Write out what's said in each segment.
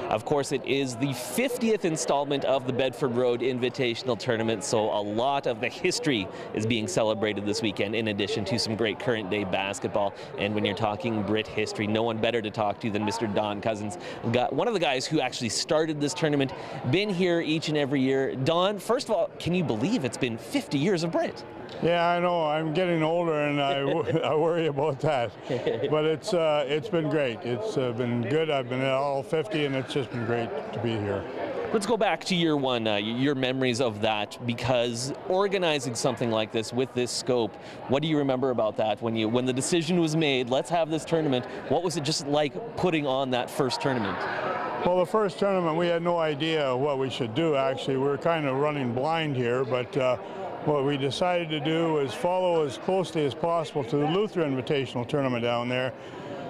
Of course, it is the 50th installment of the Bedford Road Invitational Tournament, so a lot of the history is being celebrated this weekend, in addition to some great current day basketball. And when you're talking BRIT history, no one better to talk to than Mr. Don Cousins, one of the guys who actually started this tournament, been here each and every year. Don, first of all, can you believe it's been 50 years of BRIT? Yeah, I know. I'm getting older, and I worry about that. But it's been great. It's been good. I've been at all 50, and it's just been great to be here. Let's go back to year one, your memories of that, because organizing something like this with this scope, what do you remember about that when the decision was made, let's have this tournament? What was it just like putting on that first tournament? Well, the first tournament, we had no idea what we should do, actually. We were kind of running blind here, but what we decided to do was follow as closely as possible to the Luther Invitational Tournament down there.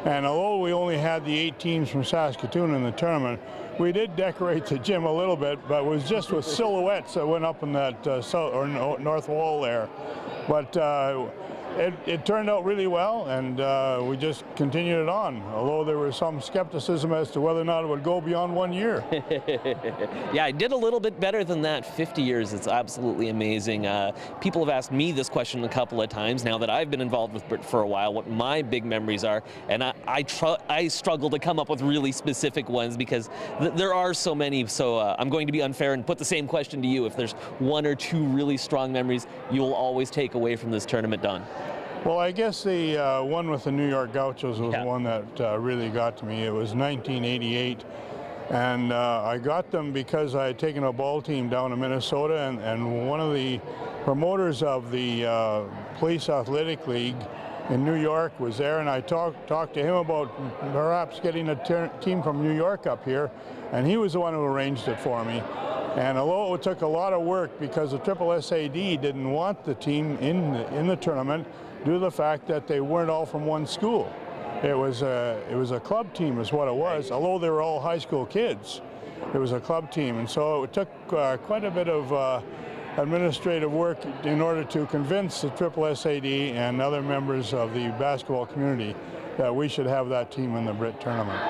And although we only had the 8 teams from Saskatoon in the tournament, we did decorate the gym a little bit, but it was just with silhouettes that went up in that north wall there. But it turned out really well, and we just continued it on, although there was some skepticism as to whether or not it would go beyond 1 year. Yeah, I did a little bit better than that. 50 years, it's absolutely amazing. People have asked me this question a couple of times now that I've been involved with BRIT for a while, what my big memories are, and I struggle to come up with really specific ones because there are so many, so I'm going to be unfair and put the same question to you. If there's 1 or 2 really strong memories you will always take away from this tournament, Don. Well, I guess the one with the New York Gauchos was the one that really got to me. It was 1988, and I got them because I had taken a ball team down to Minnesota, and one of the promoters of the Police Athletic League in New York was there, and I talked to him about perhaps getting a team from New York up here, and he was the one who arranged it for me. And although it took a lot of work because the SSAD didn't want the team in the tournament due to the fact that they weren't all from one school. It was a club team is what it was, although they were all high school kids. It was a club team, and so it took quite a bit of administrative work in order to convince the SSAD and other members of the basketball community that we should have that team in the BRIT tournament.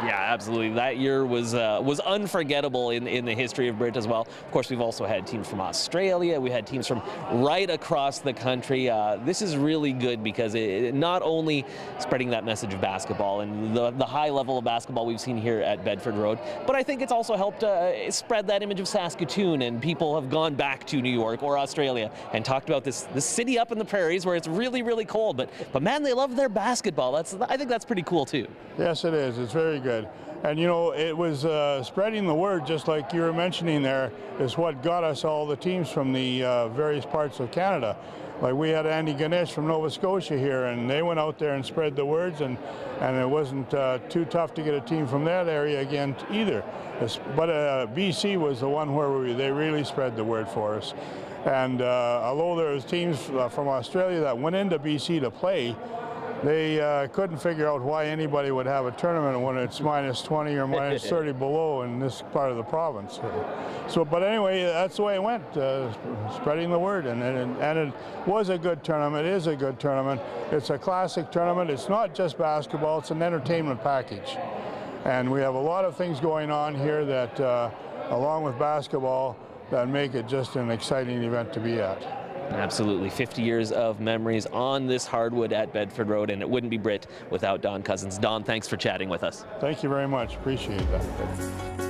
Yeah, absolutely. That year was unforgettable in the history of BRIT as well. Of course, we've also had teams from Australia. We had teams from right across the country. This is really good because it not only spreading that message of basketball and the high level of basketball we've seen here at Bedford Road, but I think it's also helped spread that image of Saskatoon, and people have gone back to New York or Australia and talked about this city up in the prairies where it's really, really cold, but man, they love their basketball. I think that's pretty cool too. Yes, it is. It's very good. And you know, it was spreading the word, just like you were mentioning there, is what got us all the teams from the various parts of Canada. Like we had Andy Ganesh from Nova Scotia here, and they went out there and spread the words, and it wasn't too tough to get a team from that area again either. But BC was the one where they really spread the word for us. And although there was teams from Australia that went into BC to play, they couldn't figure out why anybody would have a tournament when it's minus 20 or minus 30 below in this part of the province. But anyway, that's the way it went, spreading the word, and it was a good tournament. It is a good tournament. It's a classic tournament. It's not just basketball. It's an entertainment package, and we have a lot of things going on here that, along with basketball, that make it just an exciting event to be at. Absolutely. 50 years of memories on this hardwood at Bedford Road, and it wouldn't be BRIT without Don Cousins. Don, thanks for chatting with us. Thank you very much. Appreciate that.